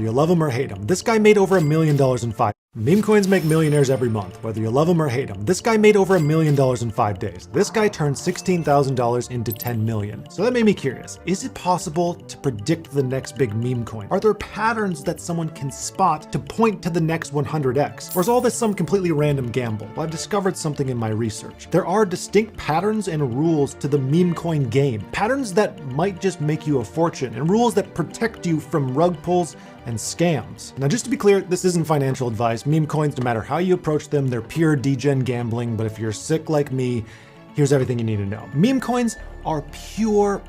You love them or hate them. This guy made over $1 million in 5. Meme coins make millionaires every month, whether you love them or hate them. This guy made over $1 million in 5 days. This guy turned $16,000 into 10 million. So that made me curious. Is it possible to predict the next big meme coin? Are there patterns that someone can spot to point to the next 100x? Or is all this some completely random gamble? Well, I've discovered something in my research. There are distinct patterns and rules to the meme coin game. Patterns that might just make you a fortune, and rules that protect you from rug pulls and scams. Now, just to be clear, this isn't financial advice. Meme coins, no matter how you approach them, they're pure degen gambling. But if you're sick like me, here's everything you need to know. Meme coins are pure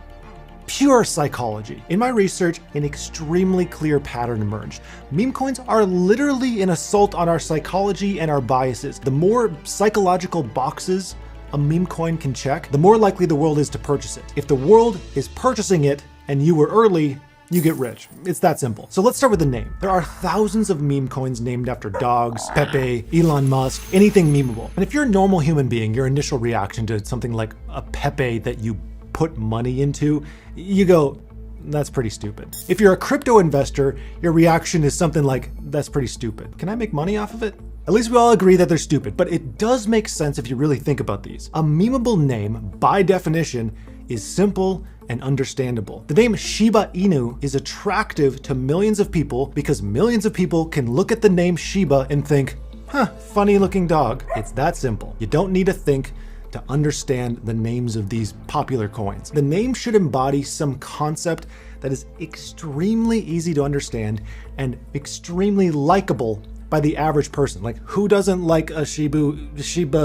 psychology. In my research, an extremely clear pattern emerged. Meme coins are literally an assault on our psychology and our biases. The more psychological boxes a meme coin can check, the more likely the world is to purchase it. If the world is purchasing it and you were early, you get rich. It's that simple. So let's start with the name. There are thousands of meme coins named after dogs, Pepe, Elon Musk, anything memeable. And if you're a normal human being, your initial reaction to something like a Pepe that you put money into, you go, that's pretty stupid. If you're a crypto investor, your reaction is something like, that's pretty stupid. Can I make money off of it? At least we all agree that they're stupid, but it does make sense if you really think about these. A memeable name, by definition, is simple and understandable. The name Shiba Inu is attractive to millions of people because millions of people can look at the name Shiba and think, huh, funny looking dog. It's that simple. You don't need to think to understand the names of these popular coins. The name should embody some concept that is extremely easy to understand and extremely likable by the average person. Like, who doesn't like a Shiba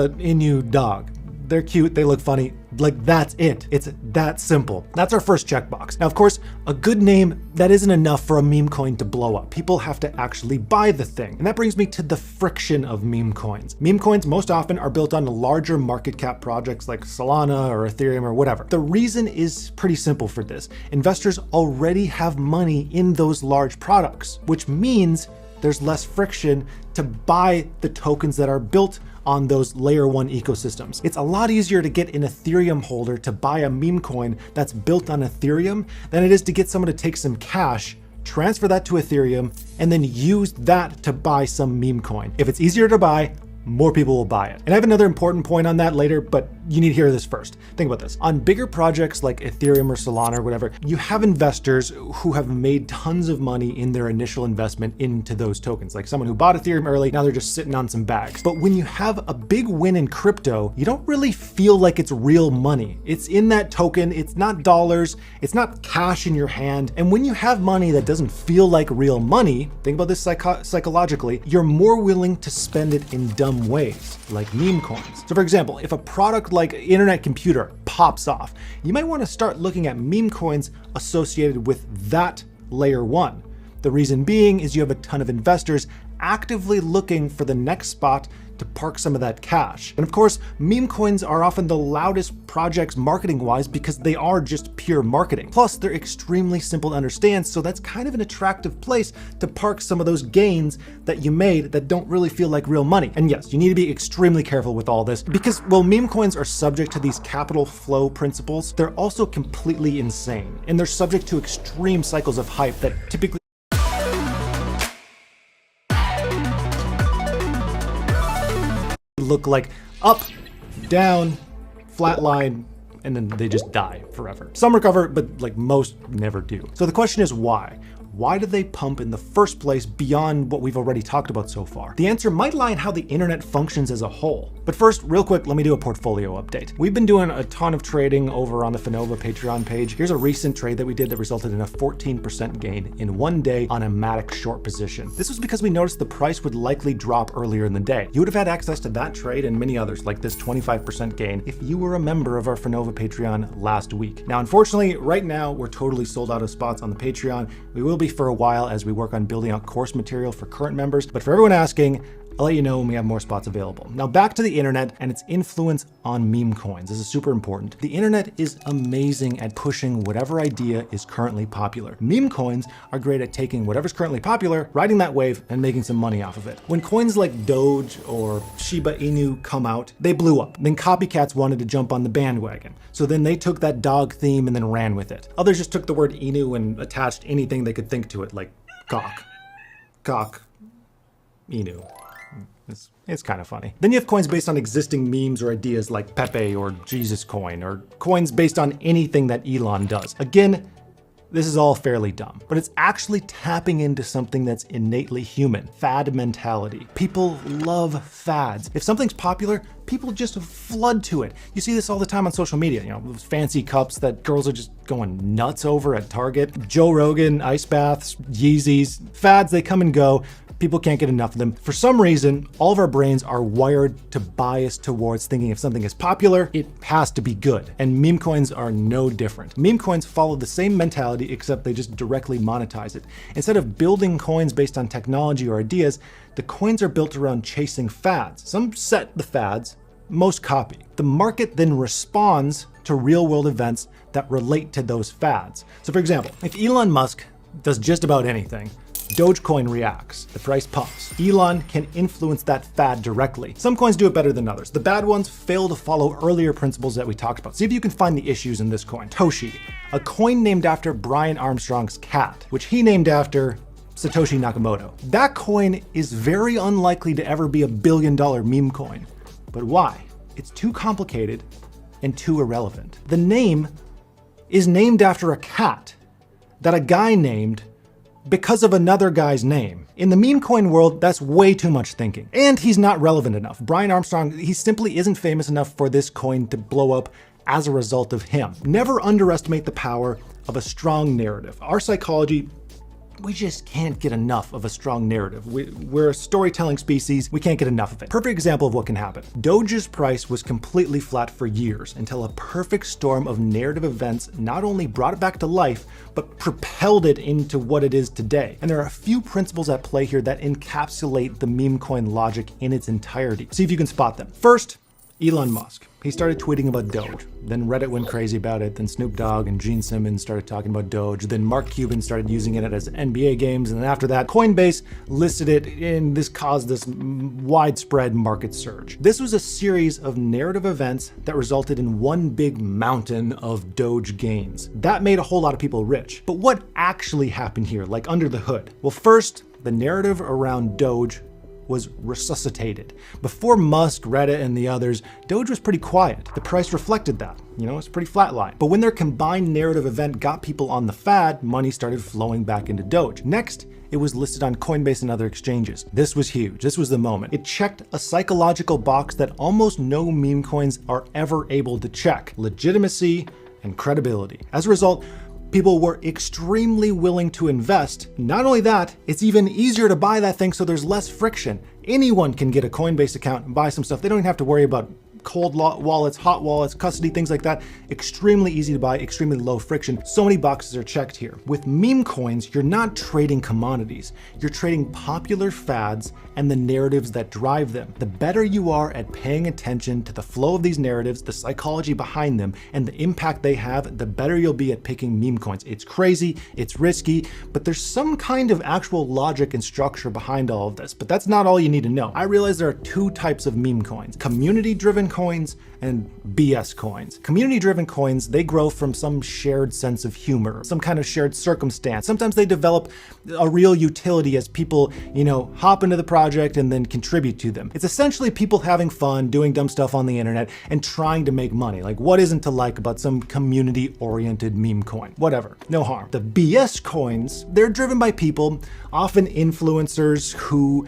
Inu dog? They're cute, they look funny. Like, that's it. It's that simple. That's our first checkbox. Now, of course, a good name, that isn't enough for a meme coin to blow up. People have to actually buy the thing. And that brings me to the friction of meme coins. Meme coins most often are built on larger market cap projects like Solana or Ethereum or whatever. The reason is pretty simple for this. Investors already have money in those large products, which means there's less friction to buy the tokens that are built on those layer 1 ecosystems. It's a lot easier to get an Ethereum holder to buy a meme coin that's built on Ethereum than it is to get someone to take some cash, transfer that to Ethereum, and then use that to buy some meme coin. If it's easier to buy, more people will buy it. And I have another important point on that later, but you need to hear this first. Think about this. On bigger projects like Ethereum or Solana or whatever, you have investors who have made tons of money in their initial investment into those tokens. Like someone who bought Ethereum early, now they're just sitting on some bags. But when you have a big win in crypto, you don't really feel like it's real money. It's in that token, it's not dollars, it's not cash in your hand. And when you have money that doesn't feel like real money, think about this psychologically, you're more willing to spend it in dumb ways, like meme coins. So for example, if a product like internet computer pops off, you might want to start looking at meme coins associated with that layer 1. The reason being is you have a ton of investors actively looking for the next spot to park some of that cash. And of course, meme coins are often the loudest projects marketing-wise because they are just pure marketing. Plus, they're extremely simple to understand, so that's kind of an attractive place to park some of those gains that you made that don't really feel like real money. And yes, you need to be extremely careful with all this because while meme coins are subject to these capital flow principles, they're also completely insane. And they're subject to extreme cycles of hype that typically look like up, down, flat line, and then they just die forever. Some recover, but like most never do. So the question is why? Why do they pump in the first place beyond what we've already talked about so far? The answer might lie in how the internet functions as a whole. But first, real quick, let me do a portfolio update. We've been doing a ton of trading over on the Finova Patreon page. Here's a recent trade that we did that resulted in a 14% gain in one day on a Matic short position. This was because we noticed the price would likely drop earlier in the day. You would have had access to that trade and many others like this 25% gain if you were a member of our Finova Patreon last week. Now, unfortunately, right now, we're totally sold out of spots on the Patreon. We will be for a while as we work on building out course material for current members, but for everyone asking, I'll let you know when we have more spots available. Now back to the internet and its influence on meme coins. This is super important. The internet is amazing at pushing whatever idea is currently popular. Meme coins are great at taking whatever's currently popular, riding that wave, and making some money off of it. When coins like Doge or Shiba Inu come out, they blew up. Then copycats wanted to jump on the bandwagon. So then they took that dog theme and then ran with it. Others just took the word Inu and attached anything they could think to it, like cock. cock inu. It's kind of funny. Then you have coins based on existing memes or ideas like Pepe or Jesus Coin, or coins based on anything that Elon does. Again, this is all fairly dumb, but it's actually tapping into something that's innately human: fad mentality. People love fads. If something's popular, people just flood to it. You see this all the time on social media, you know, those fancy cups that girls are just going nuts over at Target. Joe Rogan, ice baths, Yeezys, fads, they come and go. People can't get enough of them. For some reason, all of our brains are wired to bias towards thinking if something is popular, it has to be good. And meme coins are no different. Meme coins follow the same mentality, except they just directly monetize it. Instead of building coins based on technology or ideas, the coins are built around chasing fads. Some set the fads, most copy. The market then responds to real-world events that relate to those fads. So for example, if Elon Musk does just about anything, Dogecoin reacts, the price pumps. Elon can influence that fad directly. Some coins do it better than others. The bad ones fail to follow earlier principles that we talked about. See if you can find the issues in this coin. Toshi, a coin named after Brian Armstrong's cat, which he named after Satoshi Nakamoto. That coin is very unlikely to ever be $1 billion meme coin. But why? It's too complicated and too irrelevant. The name is named after a cat that a guy named because of another guy's name. In the meme coin world, that's way too much thinking. And he's not relevant enough. Brian Armstrong, he simply isn't famous enough for this coin to blow up as a result of him. Never underestimate the power of a strong narrative. Our psychology, we just can't get enough of a strong narrative. We're a storytelling species, we can't get enough of it. Perfect example of what can happen. Doge's price was completely flat for years until a perfect storm of narrative events not only brought it back to life, but propelled it into what it is today. And there are a few principles at play here that encapsulate the meme coin logic in its entirety. See if you can spot them. First, Elon Musk. He started tweeting about Doge. Then Reddit went crazy about it. Then Snoop Dogg and Gene Simmons started talking about Doge. Then Mark Cuban started using it as NBA games. And then after that, Coinbase listed it, and this caused this widespread market surge. This was a series of narrative events that resulted in one big mountain of Doge gains. That made a whole lot of people rich. But what actually happened here, like under the hood? Well, first, the narrative around Doge was resuscitated. Before Musk, Reddit, and the others, Doge was pretty quiet. The price reflected that. You know, it's pretty flatline. But when their combined narrative event got people on the fad, money started flowing back into Doge. Next, it was listed on Coinbase and other exchanges. This was huge. This was the moment. It checked a psychological box that almost no meme coins are ever able to check: legitimacy and credibility. As a result, people were extremely willing to invest. Not only that, it's even easier to buy that thing, so there's less friction. Anyone can get a Coinbase account and buy some stuff. They don't even have to worry about cold wallets, hot wallets, custody, things like that. Extremely easy to buy, extremely low friction. So many boxes are checked here. With meme coins, you're not trading commodities. You're trading popular fads and the narratives that drive them. The better you are at paying attention to the flow of these narratives, the psychology behind them, and the impact they have, the better you'll be at picking meme coins. It's crazy, it's risky, but there's some kind of actual logic and structure behind all of this. But that's not all you need to know. I realize there are two types of meme coins: community-driven coins and BS coins. Community-driven coins, they grow from some shared sense of humor, some kind of shared circumstance. Sometimes they develop a real utility as people, you know, hop into the project and then contribute to them. It's essentially people having fun, doing dumb stuff on the internet, and trying to make money. Like, what isn't to like about some community-oriented meme coin? Whatever, no harm. The BS coins, they're driven by people, often influencers, who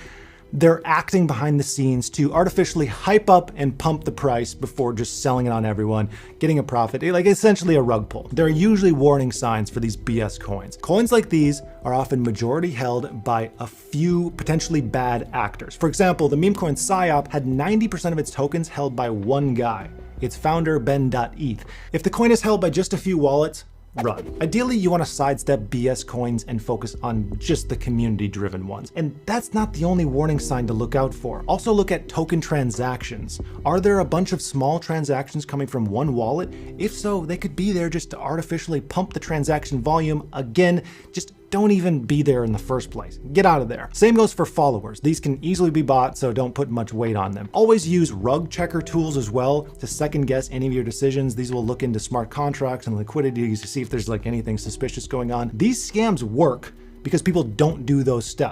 they're acting behind the scenes to artificially hype up and pump the price before just selling it on everyone, getting a profit, like essentially a rug pull. There are usually warning signs for these BS coins. Coins like these are often majority held by a few potentially bad actors. For example, the meme coin PSYOP had 90% of its tokens held by one guy, its founder Ben.eth. If the coin is held by just a few wallets, run. Ideally, you want to sidestep BS coins and focus on just the community-driven ones. And that's not the only warning sign to look out for. Also look at token transactions. Are there a bunch of small transactions coming from one wallet? If so, they could be there just to artificially pump the transaction volume. Again, just don't even be there in the first place. Get out of there. Same goes for followers. These can easily be bought, so don't put much weight on them. Always use rug checker tools as well to second guess any of your decisions. These will look into smart contracts and liquidity to see if there's like anything suspicious going on. These scams work because people don't do those steps.